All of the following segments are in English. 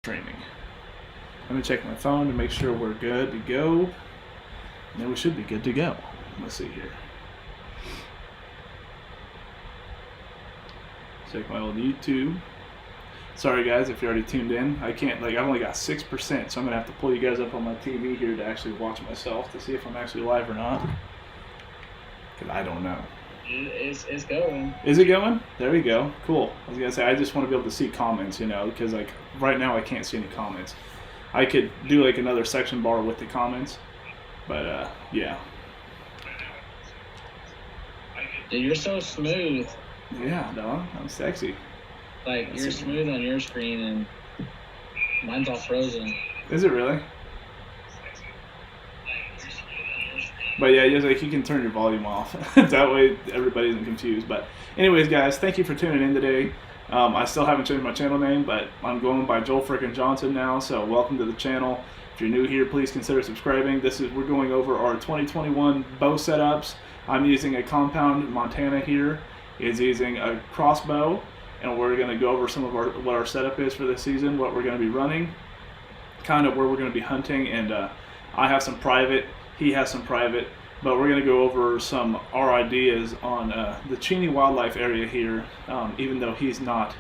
streaming. Let me check my phone to make sure we're good to go. And then we should be good to go. Let's see here. Check my old YouTube. Sorry guys if you're already tuned in. I can't, like, I've only got 6%, so I'm gonna have to pull you guys up on my TV here to actually watch myself to see if I'm actually live or not. Because I don't know. It's going. Is it going? There we go. Cool. I was gonna say I just want to be able to see comments, you know, because like right now I can't see any comments. I could do like another section bar with the comments, but yeah. Dude, you're so smooth. Yeah, no, I'm sexy. Like, you're smooth on your screen, and mine's all frozen. Is it really? But yeah, just like you can turn your volume off. That way everybody isn't confused. But anyways, guys, thank you for tuning in today. I still haven't changed my channel name, but I'm going by Joel Frickin' Johnson now. So welcome to the channel. If you're new here, please consider subscribing. We're going over our 2021 bow setups. I'm using a compound Montana here. Is using a crossbow, and we're going to go over some of what our setup is for this season, what we're going to be running, kind of where we're going to be hunting, and I have some private, he has some private, but we're going to go over some our ideas on the Cheney wildlife area here, even though he's not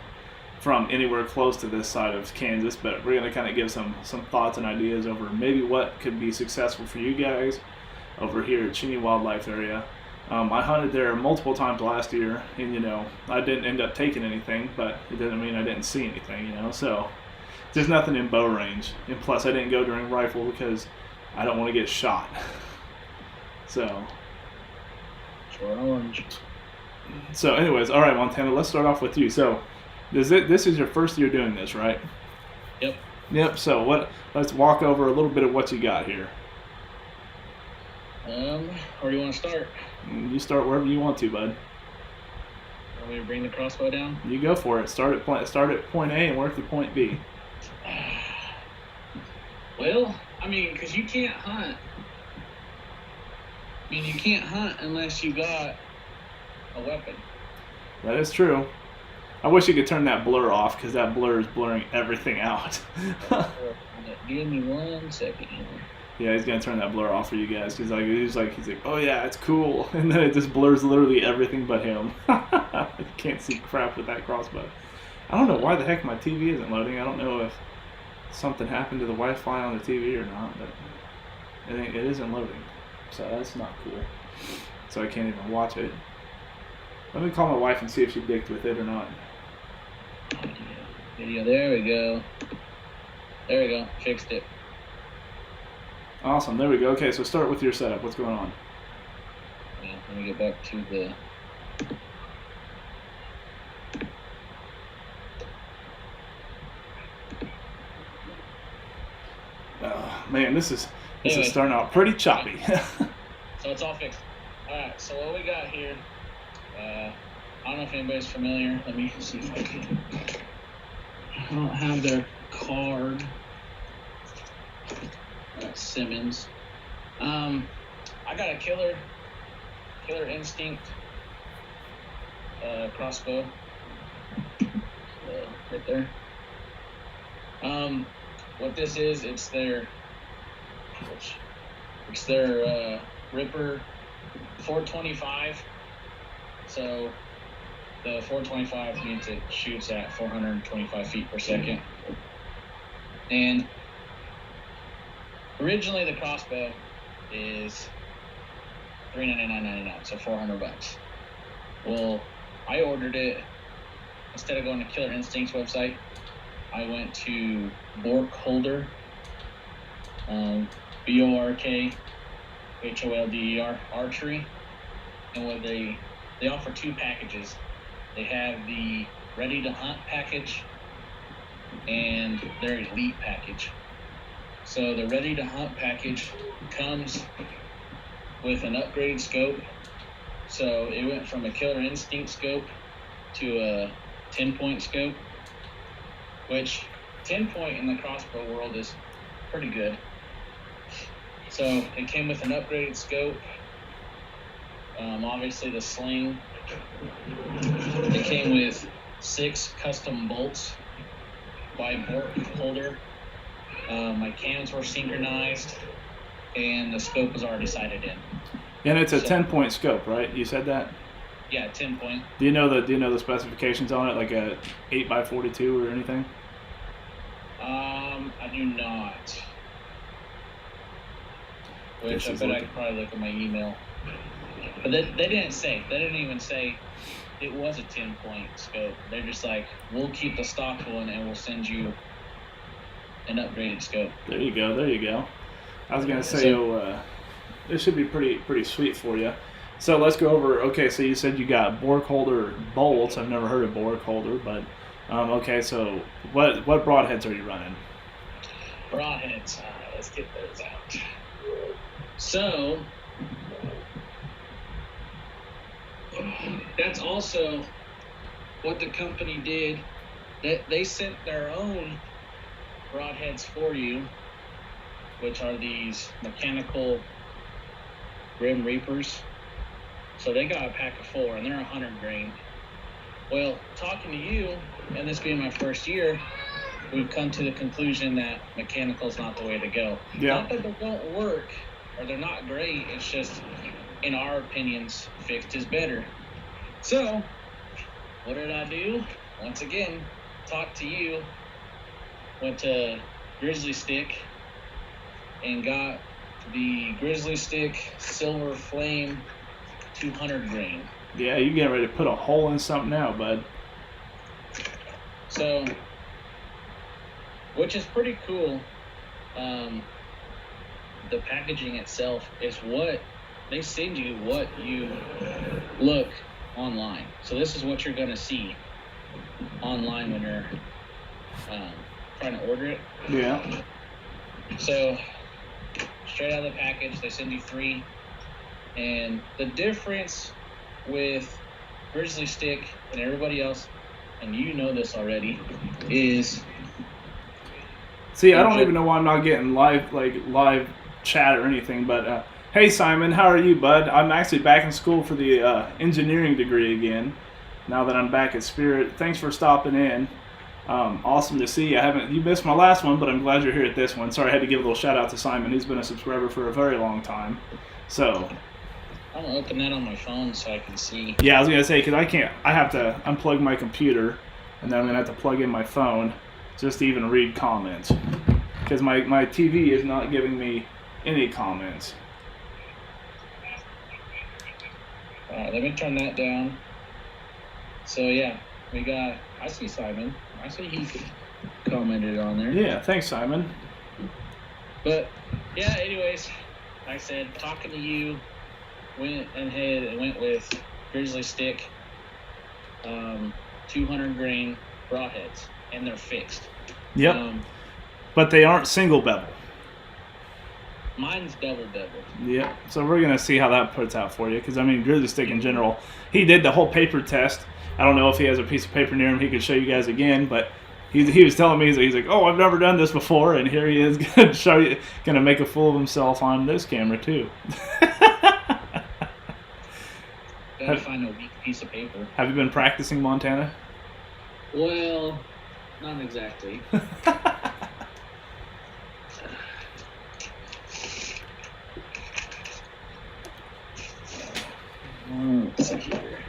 from anywhere close to this side of Kansas, but we're going to kind of give some thoughts and ideas over maybe what could be successful for you guys over here at Cheney wildlife area. I hunted there multiple times last year, and you know, I didn't end up taking anything, but it doesn't mean I didn't see anything, you know, so there's nothing in bow range, and plus I didn't go during rifle because I don't want to get shot. So anyways, all right, Montana, let's start off with you. So this is your first year doing this, right? Yep. So let's walk over a little bit of what you got here. Where do you want to start? You start wherever you want to, bud. Want me to bring the crossbow down? You go for it. Start at point A and work to point B. Well, I mean, because you can't hunt. I mean, you can't hunt unless you got a weapon. That is true. I wish you could turn that blur off, because that blur is blurring everything out. Give me 1 second here. Yeah, he's gonna turn that blur off for you guys. He's like, oh yeah, it's cool, and then it just blurs literally everything but him. You can't see crap with that crossbow. I don't know why the heck my TV isn't loading. I don't know if something happened to the Wi-Fi on the TV or not, but it isn't loading, so that's not cool. So I can't even watch it. Let me call my wife and see if she dicked with it or not. Video. There we go. There we go. Fixed it. Awesome, there we go. Okay, so start with your setup. What's going on? Yeah, let me get back to the... Man, this is starting out pretty choppy. So it's all fixed. Alright, so what we got here, I don't know if anybody's familiar. Let me see if I can... I don't have their card. Simmons. I got a killer instinct crossbow right there. What this is, it's their Ripper 425. So the 425 means it shoots at 425 feet per second. And originally the crossbow is $399.99, so $400. Well, I ordered it, instead of going to Killer Instinct's website, I went to Bork Holder, BORKHOLDER Archery, and what they offer 2 packages. They have the Ready to Hunt package and their Elite package. So the Ready to Hunt package comes with an upgraded scope. So it went from a Killer Instinct scope to a 10-point scope, which 10-point in the crossbow world is pretty good. So it came with an upgraded scope. Obviously the sling. It came with 6 custom bolts by bore holder. My cams were synchronized, and the scope was already sighted in. And it's a 10-point scope, right? You said that? Yeah, 10-point. Do you know the specifications on it, like a 8x42 or anything? I do not. Which I bet I could probably look at my email. But they didn't say. They didn't even say it was a 10-point scope. They're just like, we'll keep the stock one and we'll send you an upgraded scope. There you go. I was gonna say, this should be pretty sweet for you. So let's go over. Okay, so you said you got Borg holder bolts. I've never heard of Borg holder, but okay. So what broadheads are you running? Broadheads. Let's get those out. So that's also what the company did. They sent their own broadheads for you, which are these mechanical Grim Reapers. So they got a pack of 4, and they're 100 grain. Well, talking to you, and this being my first year, we've come to the conclusion that mechanical's not the way to go. Yeah. Not that they don't work, or they're not great. It's just, in our opinions, fixed is better. So, what did I do? Once again, talked to you, went to Grizzly Stick, and got the Grizzly Stick Silver Flame 200 grain. Yeah, you getting ready to put a hole in something now, bud. So, which is pretty cool. The packaging itself is what they send you, what you look online. So this is what you're going to see online when you're trying to order it. Yeah. So straight out of the package, they send you 3. And the difference with Grizzly Stick and everybody else, and you know this already, is... See, I don't even know why I'm not getting live chat or anything, but hey Simon, how are you, bud? I'm actually back in school for the engineering degree again, now that I'm back at Spirit. Thanks for stopping in. Awesome to see you. You missed my last one, but I'm glad you're here at this one. Sorry, I had to give a little shout out to Simon. He's been a subscriber for a very long time. So I'm gonna open that on my phone so I can see. Yeah, I was gonna say, because I have to unplug my computer, and then I'm gonna have to plug in my phone just to even read comments, because my TV is not giving me any comments. Alright, let me turn that down. So yeah, I see Simon. I see he commented on there. Yeah, thanks, Simon. But yeah, anyways, like I said, talking to you, went with Grizzly Stick, 200 grain broadheads, and they're fixed. Yep. But they aren't single bevel. Mine's double bevel. Yep. So we're gonna see how that puts out for you, because I mean, Grizzly Stick in general, he did the whole paper test. I don't know if he has a piece of paper near him he could show you guys again, but he was telling me, he's like, oh, I've never done this before, and here he is gonna show you, gonna make a fool of himself on this camera too. Gotta find a weak piece of paper. Have you been practicing Montana? Well, not exactly. Let's see here.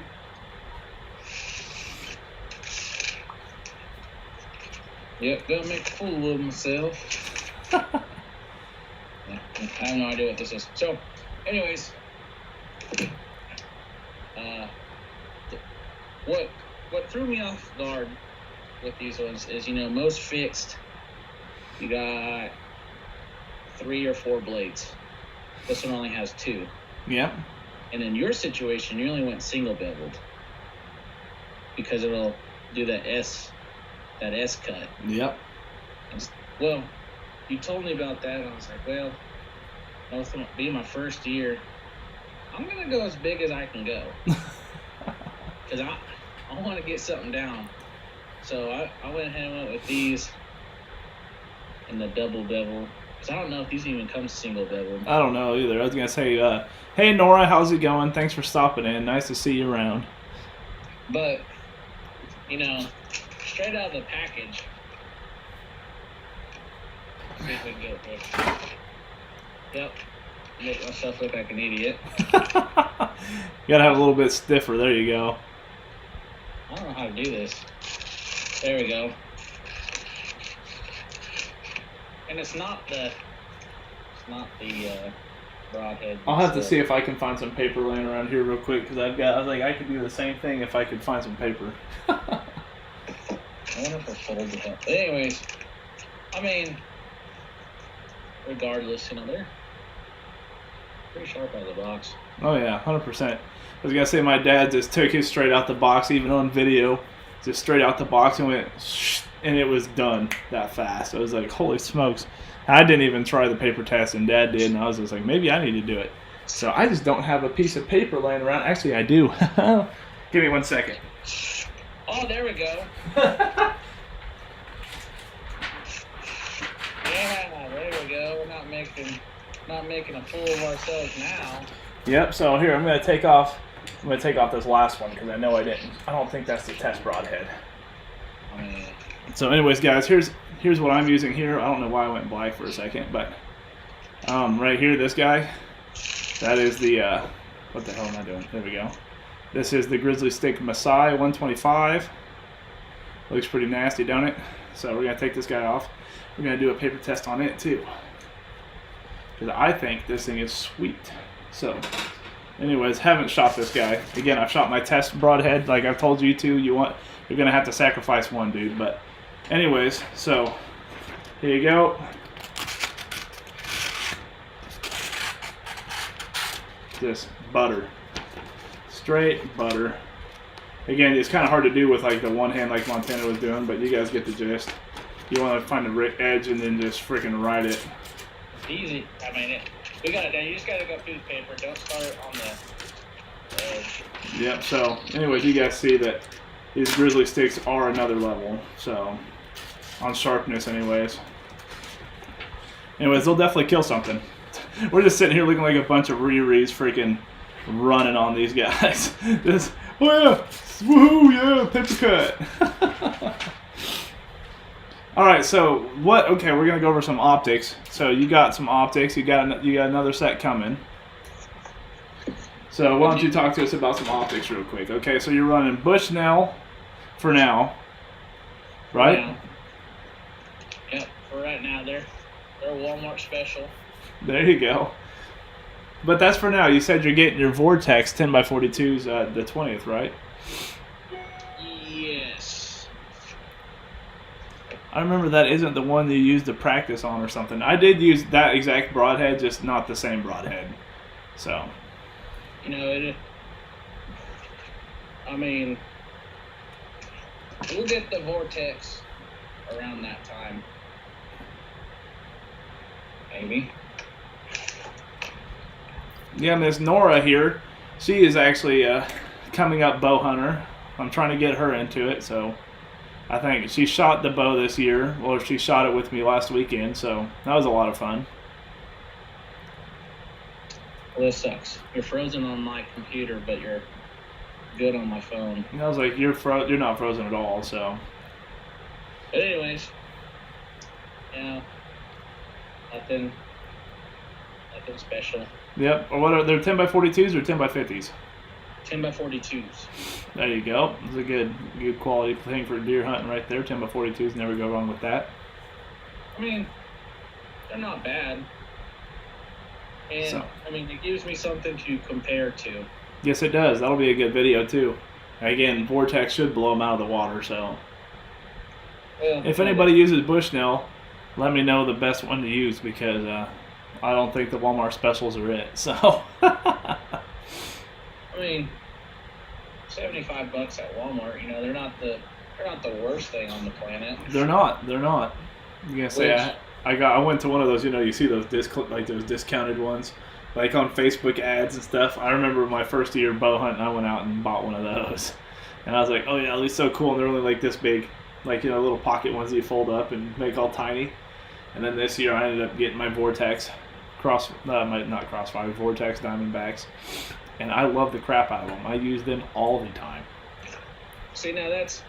Yep, gonna make a fool of myself. Yeah, I have no idea what this is. So, anyways, what threw me off guard with these ones is, most fixed, you got 3 or 4 blades. This one only has 2. Yep. And in your situation, you only went single beveled because it'll do that S cut. Yep. Well, you told me about that, and I was like, well, it's going to be my first year. I'm going to go as big as I can go. Because I want to get something down. So I went ahead and went with these and the double bevel. Because I don't know if these even come single bevel. I don't know either. I was going to say, hey Nora, how's it going? Thanks for stopping in. Nice to see you around. But, straight out of the package, see if we can get it quick. Yep. Make myself look like an idiot. You gotta have a little bit stiffer. There you go. I don't know how to do this. There we go. And it's not the broadhead. I'll have to see if I can find some paper laying around here real quick, because I was like, I could do the same thing if I could find some paper. I wonder if I folded it up. But anyways, I mean, regardless, they're pretty sharp out of the box. Oh yeah, 100%. I was gonna say, my dad just took his straight out the box, even on video, just straight out the box and went, shh, and it was done that fast. I was like, holy smokes. I didn't even try the paper test, and Dad did, and I was just like, maybe I need to do it. So I just don't have a piece of paper laying around. Actually, I do. Give me 1 second. Oh, there we go. Yeah, there we go. We're not making a fool of ourselves now. Yep. So here, I'm gonna take off this last one, because I know I didn't. I don't think that's the test broadhead. So, anyways, guys, here's what I'm using here. I don't know why I went black for a second, but right here, this guy, that is the what the hell am I doing? There we go. This is the Grizzly Stick Masai 125. Looks pretty nasty, don't it? So we're gonna take this guy off. We're gonna do a paper test on it too, because I think this thing is sweet. So, anyways, haven't shot this guy. Again, I've shot my test broadhead, like I've told you to. You're gonna have to sacrifice one, dude. But, anyways, so here you go. Just butter, straight butter. Again, it's kind of hard to do with like the one hand, like Montana was doing, but you guys get the gist. You want to find the edge and then just freaking ride it. Easy. I mean, we got it done. You just gotta go through the paper. Don't start on the edge. Yep. So, anyways, you guys see that these Grizzly Sticks are another level. So, on sharpness, anyways. Anyways, they'll definitely kill something. We're just sitting here looking like a bunch of Riri's freaking running on these guys. Just, oh yeah, woohoo, yeah, paper cut. All right, so what? Okay, we're gonna go over some optics. So you got some optics. You got another set coming. So why don't you talk to us about some optics real quick? Okay, so you're running Bushnell for now, right? Yeah. Yep. For right now, they're Walmart special. There you go. But that's for now. You said you're getting your Vortex 10x42s the 20th, right? Yes. I remember that isn't the one you used to practice on or something. I did use that exact broadhead, just not the same broadhead. So. I mean, we'll get the Vortex around that time. Maybe. Yeah, Miss Nora here, she is actually coming up bow hunter. I'm trying to get her into it, so I think she shot the bow this year. Well, she shot it with me last weekend, so that was a lot of fun. Well, this sucks. You're frozen on my computer, but you're good on my phone. And I was like, you're not frozen at all, so. But anyways, nothing special. Yep. Or what are they? 10x42s or 10x50s? 10x42s. There you go. It's a good quality thing for deer hunting right there. 10x42s, never go wrong with that. I mean, they're not bad. And, So. I mean, it gives me something to compare to. Yes, it does. That'll be a good video, too. Again, Vortex should blow them out of the water, so. Well, If anybody uses Bushnell, let me know the best one to use, because I don't think the Walmart specials are it. So. I mean, $75 at Walmart. They're not the worst thing on the planet. They're not. You gonna say I went to one of those. You see those those discounted ones, like on Facebook ads and stuff. I remember my first year bow hunting, I went out and bought one of those, and I was like, oh yeah, they're so cool. And they're only like this big, like little pocket ones that you fold up and make all tiny. And then this year I ended up getting my Vortex Vortex Diamondbacks, and I love the crap out of them. I use them all the time. See, now I've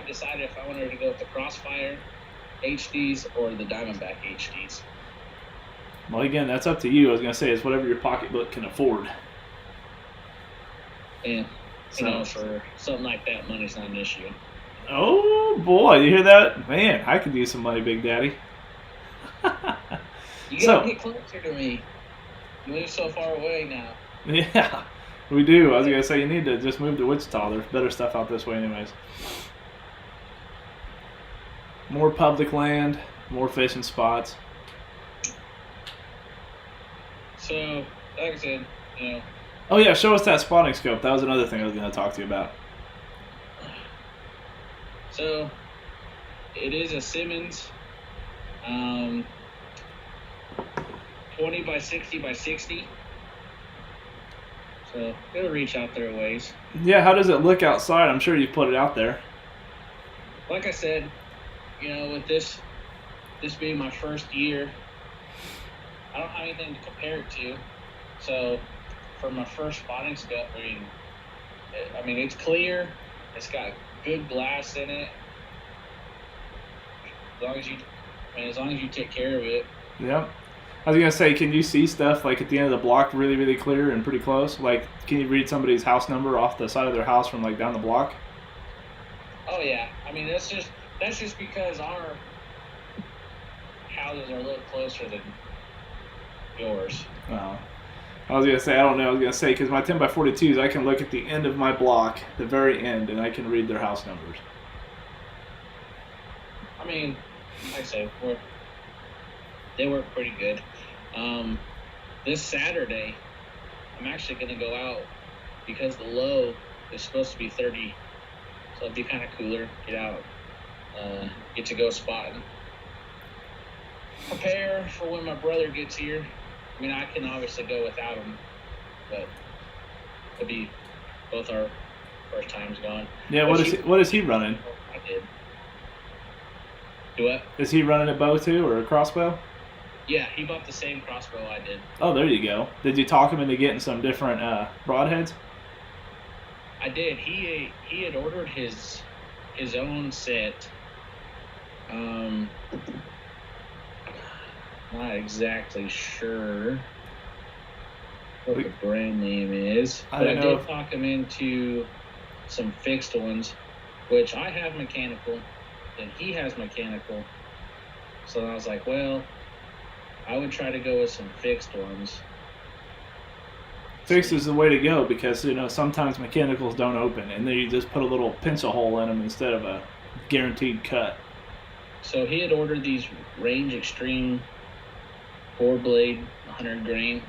decided if I wanted to go with the Crossfire HDs or the Diamondback HDs. Well, again, that's up to you. I was gonna say it's whatever your pocketbook can afford. And for something like that, money's not an issue. Oh boy, you hear that? Man, I could use some money, Big Daddy. You gotta get closer to me. You live so far away now. Yeah, we do. I was gonna say you need to just move to Wichita. There's better stuff out this way, anyways. More public land, more fishing spots. So, like I said, Oh yeah, show us that spotting scope. That was another thing I was gonna talk to you about. So, it is a Simmons, 20 by 60 by 60. So it'll reach out there a ways. Yeah, how does it look outside? I'm sure you put it out there. Like I said, with this being my first year, I don't have anything to compare it to. So for my first spotting scope, it's clear. It's got good glass in it. As long as you take care of it. Yep. I was gonna say, can you see stuff like at the end of the block really, really clear and pretty close? Like, can you read somebody's house number off the side of their house from like down the block? Oh yeah. That's just because our houses are a little closer than yours. Oh. I was gonna say, I don't know. I was gonna say because my 10 by 42s, I can look at the end of my block, the very end, and I can read their house numbers. Like I say, they work pretty good. This Saturday, I'm actually going to go out because the low is supposed to be 30, so it'll be kind of cooler. Get out, get to go spotting. Prepare for when my brother gets here. I can obviously go without him, but it'll be both our first times going. Yeah, what is he running? I did. Do what? Is he running a bow too, or a crossbow? Yeah, he bought the same crossbow I did. Oh, there you go. Did you talk him into getting some different broadheads? I did. He had ordered his own set. Not exactly sure what the brand name is, but I did talk him into some fixed ones, which I have mechanical, and he has mechanical. So I was like, well, I would try to go with some fixed ones. Fixed is the way to go because, sometimes mechanicals don't open, and then you just put a little pencil hole in them instead of a guaranteed cut. So he had ordered these Range Extreme 4-blade 100 grain.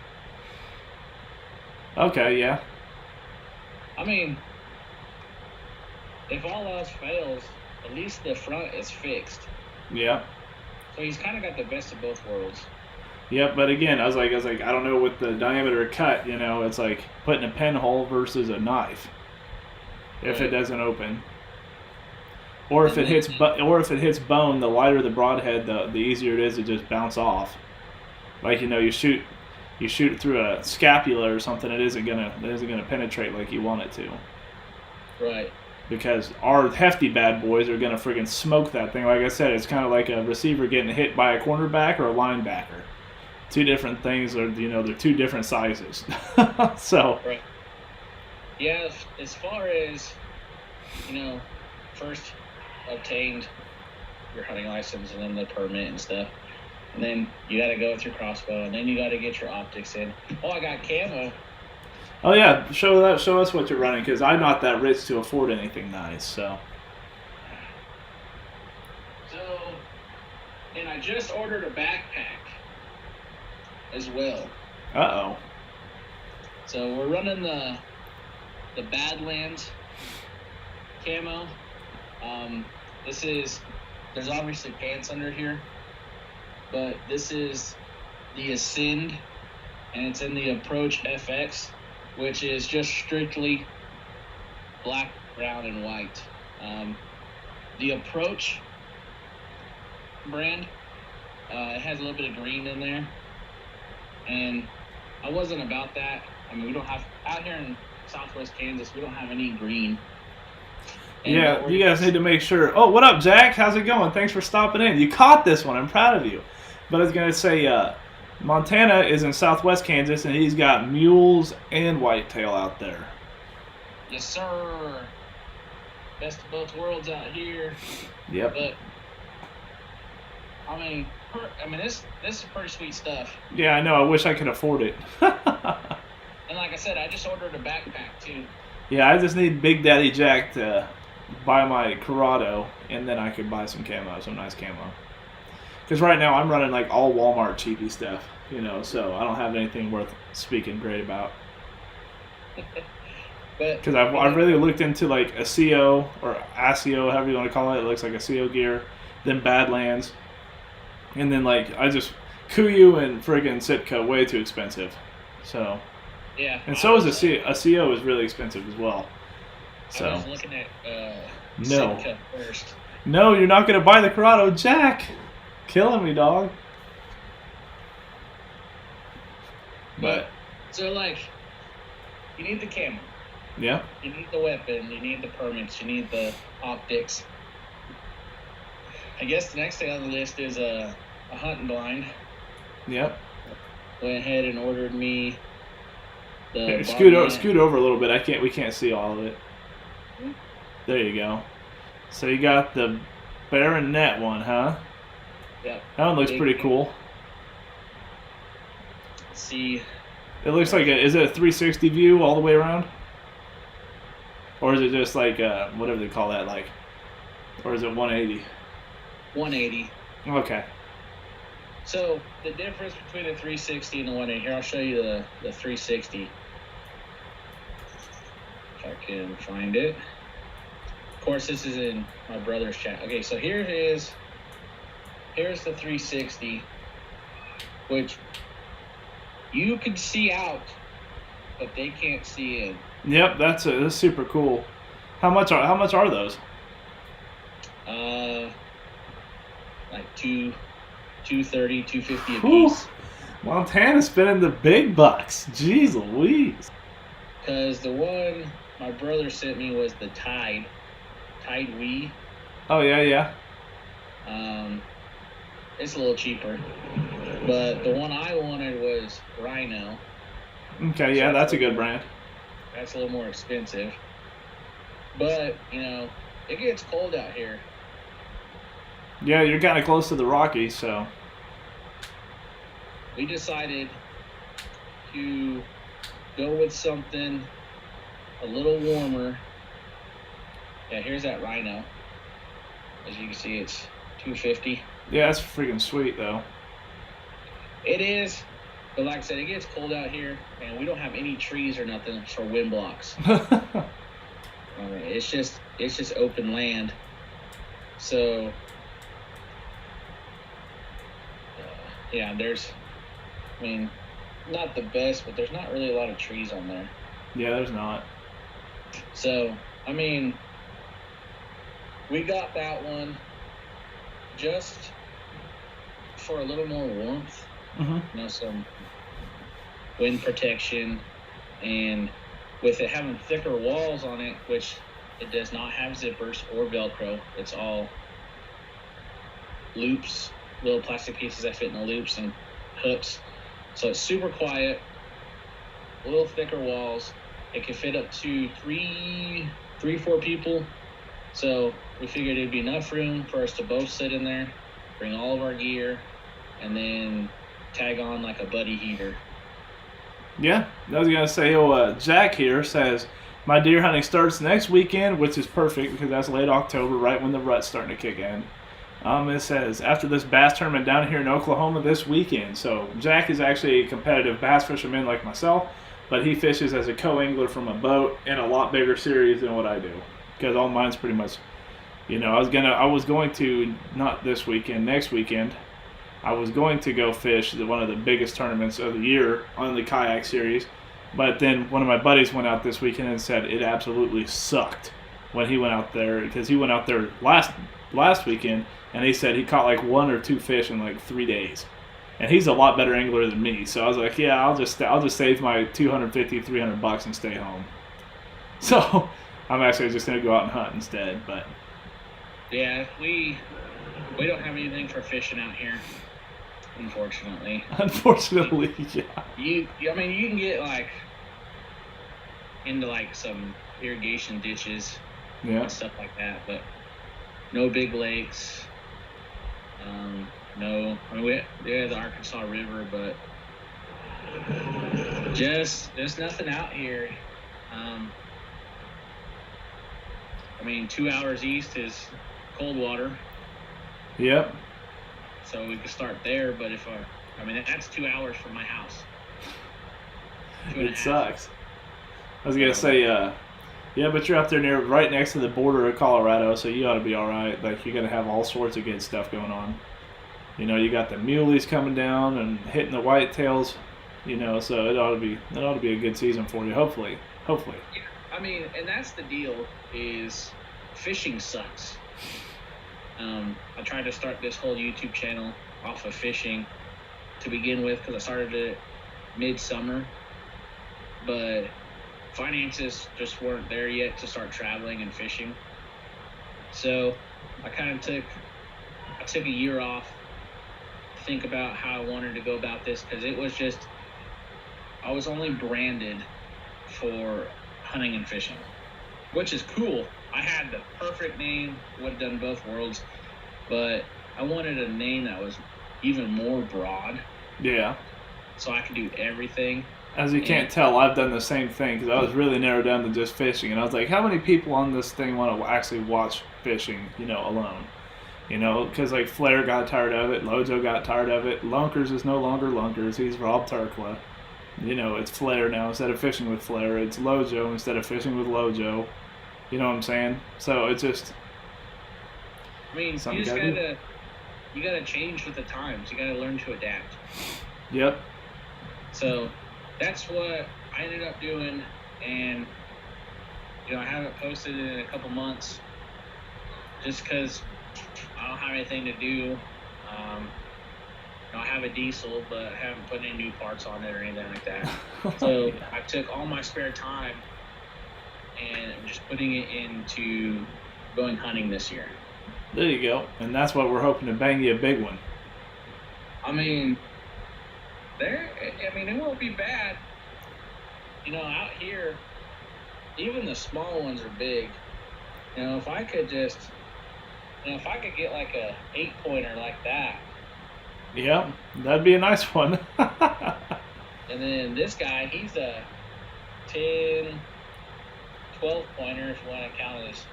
Okay, yeah. If all else fails, at least the front is fixed. Yeah. So he's kind of got the best of both worlds. Yep, but again, I was like, I don't know with the diameter cut, it's like putting a pinhole versus a knife. If it doesn't open, or if it hits bone, the lighter the broadhead, the easier it is to just bounce off. Like you shoot it through a scapula or something, it isn't gonna penetrate like you want it to. Right. Because our hefty bad boys are gonna friggin' smoke that thing. Like I said, it's kind of like a receiver getting hit by a cornerback or a linebacker. Two different things, or they're two different sizes. So. Right. Yeah, as far as first obtained your hunting license and then the permit and stuff, and then you got to go with your crossbow, and then you got to get your optics in. Oh, I got camo. Oh yeah, show us what you're running, because I'm not that rich to afford anything nice. So, and I just ordered a backpack as well. Uh-oh. So we're running the Badlands camo. There's obviously pants under here, but this is the Ascend, and it's in the Approach FX, which is just strictly black, brown, and white. The Approach brand, it has a little bit of green in there, and I wasn't about that. We don't have, out here in southwest Kansas, we don't have any green. And Yeah, you guys need to make sure. Oh, what up, Jack? How's it going? Thanks for stopping in. You caught this one. I'm proud of you. But I was going to say, Montana is in southwest Kansas, and he's got mules and whitetail out there. Yes, sir. Best of both worlds out here. Yep. But I mean, this is pretty sweet stuff. Yeah, I know. I wish I could afford it. And like I said, I just ordered a backpack too. Yeah, I just need Big Daddy Jack to buy my Corrado, and then I could buy some camo, some nice camo. Because right now I'm running like all Walmart cheapy stuff, so I don't have anything worth speaking great about. Because I've really looked into like a CO or ASIO, however you want to call it. It looks like a CO gear, then Badlands, and then like Kuiu and friggin' Sitka, way too expensive. So. Yeah. And so is a CO is really expensive as well. So. I was looking at no. Sitka first. No, you're not gonna buy the Corrado, Jack. Killing me, dog. But so like, you need the camera. Yeah. You need the weapon. You need the permits. You need the optics. I guess the next thing on the list is a hunting blind. Yep. Went ahead and ordered me the. Hey, scoot over a little bit. We can't see all of it. There you go. So you got the Baronet one, huh? Yep. That one looks pretty cool. Let's see. It looks like is it a 360 view all the way around? Or is it just like whatever they call that, like, or is it 180? 180. Okay. So the difference between the 360 and the 180. Here, I'll show you the 360. If I can find it. Of course, this is in my brother's chat. Okay, so here it is. Here's the 360, which you can see out, but they can't see in. Yep, that's super cool. How much are those? Like 230, 250 a Whew. piece. Montana's spending the big bucks. Jeez Louise. Because the one my brother sent me was the Tide Wee. Oh yeah. It's a little cheaper, but the one I wanted was Rhino. Okay, yeah, that's a good brand. That's a little more expensive, but it gets cold out here. Yeah, you're kind of close to the Rockies, so. We decided to go with something a little warmer. Yeah, here's that Rhino. As you can see, it's 250. Yeah, that's freaking sweet, though. It is, but like I said, it gets cold out here, and we don't have any trees or nothing for wind blocks. It's just open land. So, yeah, not the best, but there's not really a lot of trees on there. Yeah, there's not. So, we got that one just for a little more warmth. Mm-hmm. Some wind protection, and with it having thicker walls on it, which it does not have zippers or Velcro. It's all loops, little plastic pieces that fit in the loops and hooks. So it's super quiet, a little thicker walls. It can fit up to three, 4 people. So we figured it'd be enough room for us to both sit in there, bring all of our gear, and then tag on like a buddy heater. Yeah, I was going to say, Jack here says, my deer hunting starts next weekend, which is perfect because that's late October, right when the rut's starting to kick in. It says, after this bass tournament down here in Oklahoma this weekend. So Jack is actually a competitive bass fisherman like myself, but he fishes as a co-angler from a boat in a lot bigger series than what I do. Because all mine's pretty much, I was going to, not this weekend, next weekend, I was going to go fish one of the biggest tournaments of the year on the kayak series. But then one of my buddies went out this weekend and said it absolutely sucked when he went out there, because he went out there last weekend, and he said he caught like 1 or 2 fish in like 3 days. And he's a lot better angler than me. So I was like, yeah, I'll just save my $250, $300 and stay home. So I'm actually just gonna go out and hunt instead. But Yeah, we don't have anything for fishing out here, unfortunately. unfortunately, yeah. I mean, you can get like into like some irrigation ditches Yeah. and stuff like that, but no big lakes. No, I mean we have the Arkansas River, but just there's nothing out here. I mean, 2 hours east is Coldwater, Yep. so we could start there. But I mean that's 2 hours from my house. 2.5. It sucks. I was gonna say, yeah, but you're out there right next to the border of Colorado, so you ought to be all right. Like you're gonna have all sorts of good stuff going on. You know, you got the muleys coming down and hitting the whitetails. You know, so it ought to be a good season for you. Hopefully. Yeah, I mean, and that's the deal. Is fishing sucks. I tried to start this whole YouTube channel off of fishing to begin with because I started it midsummer, but finances just weren't there yet to start traveling and fishing. So I kind of took a year off to think about how I wanted to go about this because I was only branded for hunting and fishing, which is cool. I had the perfect name, would have done both worlds, but I wanted a name that was even more broad. Yeah. So I could do everything. As you can't tell, I've done the same thing because I was really narrowed down to just fishing, and I was like, how many people on this thing want to actually watch fishing, alone? Because like Flair got tired of it, Lojo got tired of it, Lunkers is no longer Lunkers, he's Rob Turkla. It's Flair now instead of fishing with Flair, it's Lojo instead of fishing with Lojo. You know what I'm saying? So it's just. I mean, you gotta change with the times. You gotta learn to adapt. Yep. So that's what I ended up doing, and I haven't posted in a couple months just because I don't have anything to do. I have a diesel, but I haven't put any new parts on it or anything like that. So I took all my spare time and I'm just putting it into going hunting this year. There you go. And that's what we're hoping to bang you a big one. I mean, it won't be bad. Out here, even the small ones are big. If I could get like a 8-pointer like that. Yep, that'd be a nice one. And then this guy, he's a 10, 12-pointer if you want to count his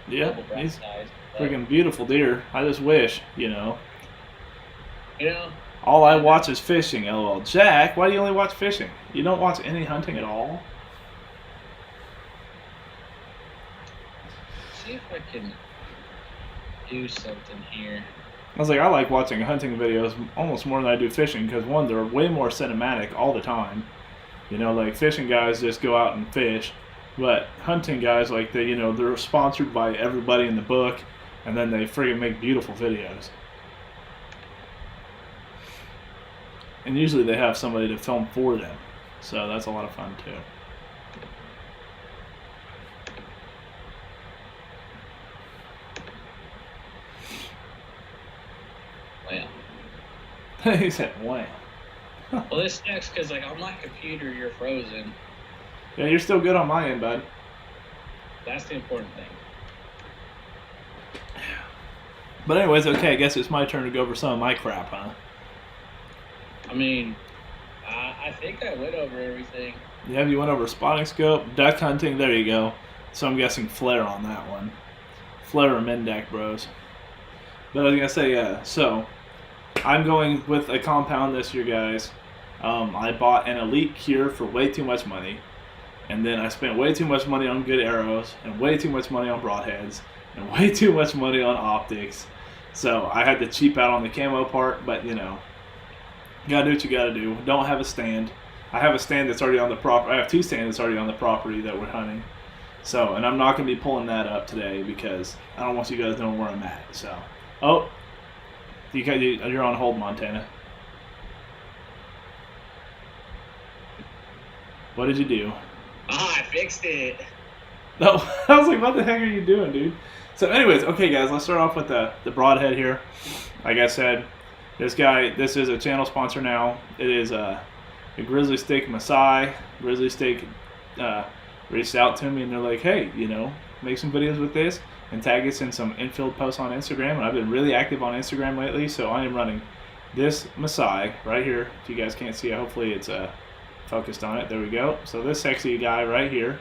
Yep, he's size. freaking beautiful deer. I just wish, All I watch is fishing, LOL. Jack, why do you only watch fishing? You don't watch any hunting at all? See if I can do something here. I was like, I like watching hunting videos almost more than I do fishing because, one, they're way more cinematic all the time. Like fishing guys just go out and fish, but hunting guys, like, they're sponsored by everybody in the book, and then they friggin' make beautiful videos. And usually they have somebody to film for them, so that's a lot of fun too. Wow. He said, wow. Well, this sucks because, on my computer, you're frozen. Yeah, you're still good on my end, bud. That's the important thing. But anyways, okay, I guess it's my turn to go over some of my crap, huh? I mean, I think I went over everything. Yeah, you went over spotting scope, duck hunting, there you go. So I'm guessing flare on that one. Flare or Mendak bros. But I was going to say, so I'm going with a compound this year, guys. I bought an Elite Cure for way too much money. And then I spent way too much money on good arrows, and way too much money on broadheads, and way too much money on optics. So I had to cheap out on the camo part, but you gotta do what you gotta do. Don't have a stand. I have a stand that's already on the property. I have 2 stands that's already on the property that we're hunting. So, and I'm not gonna be pulling that up today because I don't want you guys knowing where I'm at. So, oh, you're on hold, Montana. What did you do? I fixed it. No, I was like, what the heck are you doing, dude? So anyways, okay guys, let's start off with the broadhead here. Like I said, this is a channel sponsor now. It is a Grizzly Steak Maasai. Grizzly Steak reached out to me and they're like, hey, you know, make some videos with this and tag us in some infield posts on Instagram. And I've been really active on Instagram lately, so I am running this Maasai right here. If you guys can't see it, hopefully it's focused on it. There we go. So this sexy guy right here,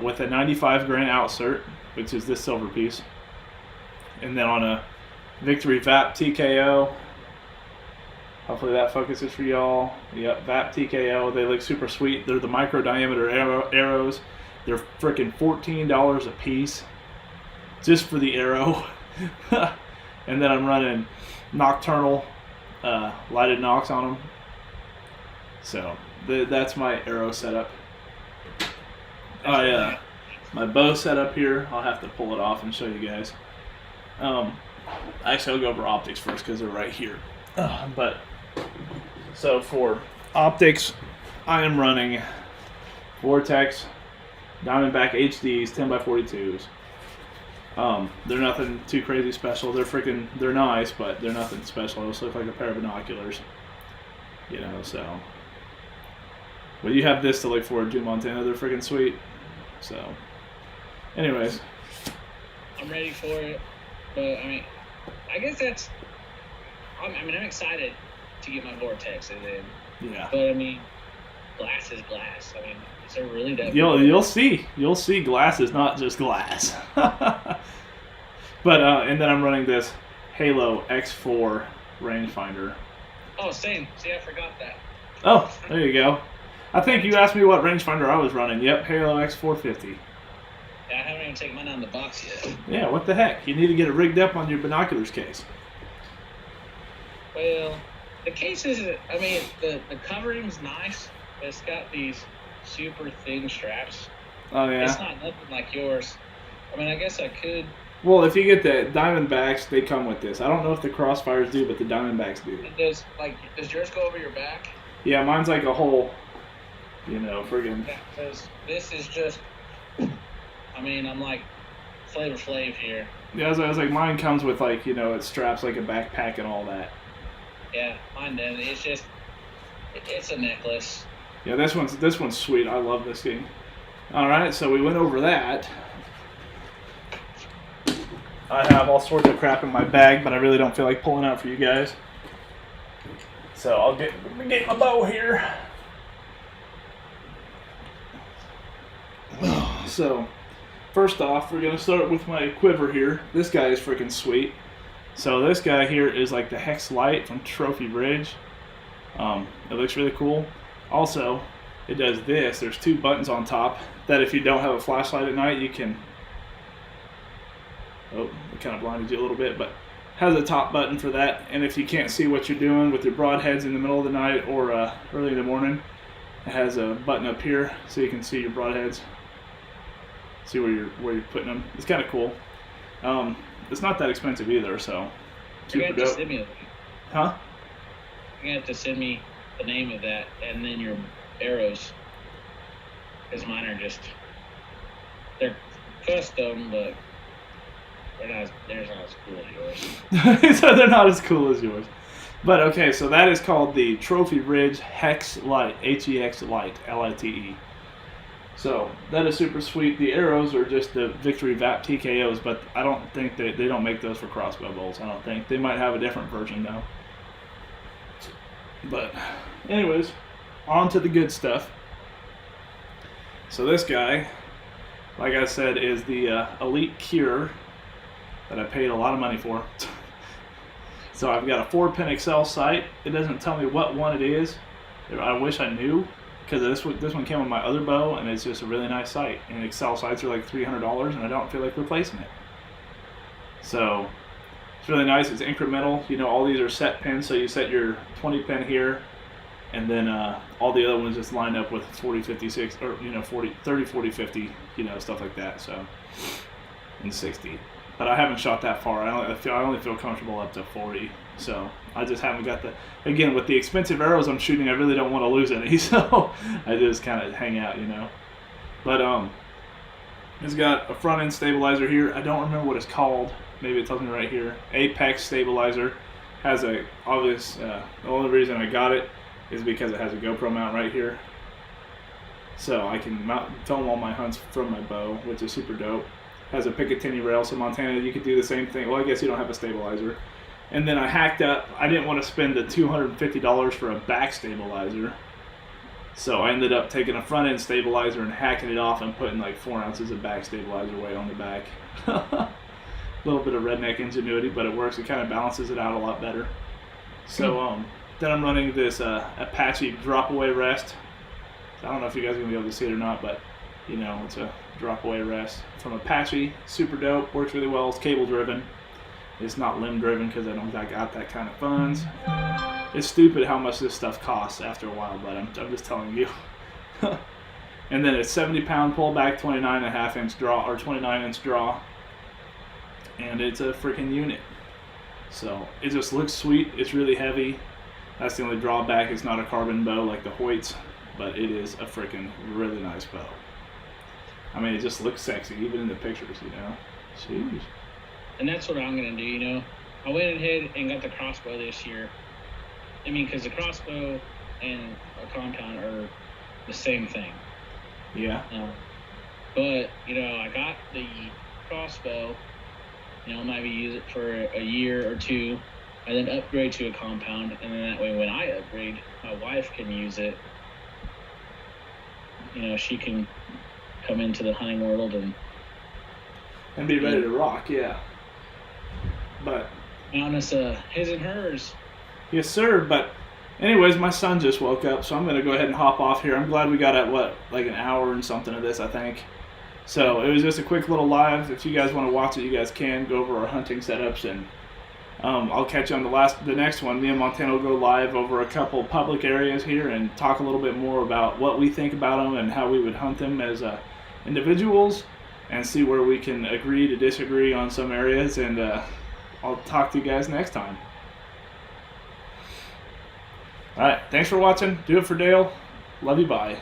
with a 95 grain outsert, which is this silver piece, and then on a Victory VAP TKO. Hopefully that focuses for y'all. Yep, VAP TKO. They look super sweet. They're the micro diameter arrows. They're freaking $14 a piece just for the arrow. And then I'm running nocturnal lighted nocks on them. So that's my arrow setup. My bow setup here, I'll have to pull it off and show you guys. Actually, I'll go over optics first because they're right here. But so for optics, I am running Vortex Diamondback HDs 10x42s. They're nothing too crazy special. They're nice, but they're nothing special. They just look like a pair of binoculars, you know. So, but you have this to look forward to, Montana. They're freaking sweet. So, anyways, I'm ready for it. But I mean, I guess I'm excited to get my Vortex and then. Yeah. But I mean, glass is glass. I mean, is there really that? You'll see glass is not just glass. But and then I'm running this Halo X4 Rangefinder. Oh, same. See, I forgot that. Oh, there you go. I think you asked me what rangefinder I was running. Yep, Halo X450. Yeah, I haven't even taken mine out of the box yet. Yeah, what the heck? You need to get it rigged up on your binoculars case. Well, the case isn't. I mean, the covering's nice, but it's got these super thin straps. Oh yeah. It's not nothing like yours. I mean, I guess I could. Well, if you get the Diamondbacks, they come with this. I don't know if the Crossfires do, but the Diamondbacks do. Does yours go over your back? Yeah, mine's like a whole, you know, friggin'. Yeah, because this is just. I mean, I'm like Flavor Flav here. Yeah, I was like, mine comes with like, you know, it straps like a backpack and all that. Yeah, mine does. It's just, it's a necklace. Yeah, this one's sweet. I love this thing. All right, so we went over that. I have all sorts of crap in my bag, but I really don't feel like pulling out for you guys. So I'll get my bow here. So, first off, we're going to start with my quiver here. This guy is freaking sweet. So this guy here is like the Hex Light from Trophy Bridge. It looks really cool. Also, it does this. There's two buttons on top that if you don't have a flashlight at night, you can... Oh, it kind of blinded you a little bit, but has a top button for that. And if you can't see what you're doing with your broadheads in the middle of the night or early in the morning, it has a button up here so you can see your broadheads. See where you're putting them. It's kind of cool. It's not that expensive either, so You're gonna have to send me Huh? You're gonna have to send me the name of that and then your arrows, because mine are they're custom, but they're not as cool as yours. So they're not as cool as yours. But okay, so that is called the Trophy Bridge Hex Light, Hex Light, Lite. So that is super sweet. The arrows are just the Victory VAP TKOs, but I don't think they don't make those for crossbow bolts. I don't think. They might have a different version though. But anyways, on to the good stuff. So this guy, like I said, is the Elite Cure that I paid a lot of money for. So I've got a 4-pin Excel sight. It doesn't tell me what one it is. I wish I knew, because this one came with my other bow, and it's just a really nice sight. And Excel sights are like $300, and I don't feel like replacing it. So it's really nice. It's incremental. You know, all these are set pins, so you set your 20 pin here, and then all the other ones just line up with 40, 56, or 40, 30, 40, 50, stuff like that. So, and 60. But I haven't shot that far. I only feel comfortable up to 40. So I just haven't got the. Again, with the expensive arrows I'm shooting, I really don't want to lose any. So I just kind of hang out, But It's got a front end stabilizer here. I don't remember what it's called. Maybe it tells me right here. Apex stabilizer. Has a obvious. The only reason I got it is because it has a GoPro mount right here, so I can film all my hunts from my bow, which is super dope. Has a Picatinny rail, so Montana you could do the same thing. Well, I guess you don't have a stabilizer. And then I hacked up. I didn't want to spend the $250 for a back stabilizer. So I ended up taking a front end stabilizer and hacking it off and putting like 4 ounces of back stabilizer weight on the back. A little bit of redneck ingenuity, but it works. It kind of balances it out a lot better. So then I'm running this Apache drop away rest. I don't know if you guys are going to be able to see it or not, but you know, it's a drop away rest from Apache. Super dope. Works really well. It's cable driven. It's not limb driven because I don't got that kind of funds. It's stupid how much this stuff costs after a while, but I'm just telling you. And then it's 70-pound pullback, 29.5-inch draw, or 29-inch draw. And it's a freaking unit. So it just looks sweet. It's really heavy. That's the only drawback. It's not a carbon bow like the Hoyts, but it is a freaking really nice bow. I mean, it just looks sexy, even in the pictures, you know. Jeez. And that's what I'm going to do, you know. I went ahead and got the crossbow this year. I mean, because the crossbow and a compound are the same thing. Yeah. But, you know, I got the crossbow, you know, maybe use it for a year or two, and then upgrade to a compound, and then that way when I upgrade, my wife can use it. You know, she can come into the hunting world and be ready to rock, yeah. But on us, his and hers. Yes, sir. But anyways, my son just woke up, so I'm going to go ahead and hop off here. I'm glad we got at, like an hour and something of this, I think. So it was just a quick little live. If you guys want to watch it, you guys can go over our hunting setups, and I'll catch you on the next one. Me and Montana will go live over a couple public areas here and talk a little bit more about what we think about them and how we would hunt them as individuals, and see where we can agree to disagree on some areas. And I'll talk to you guys next time. All right, thanks for watching. Do it for Dale. Love you, bye.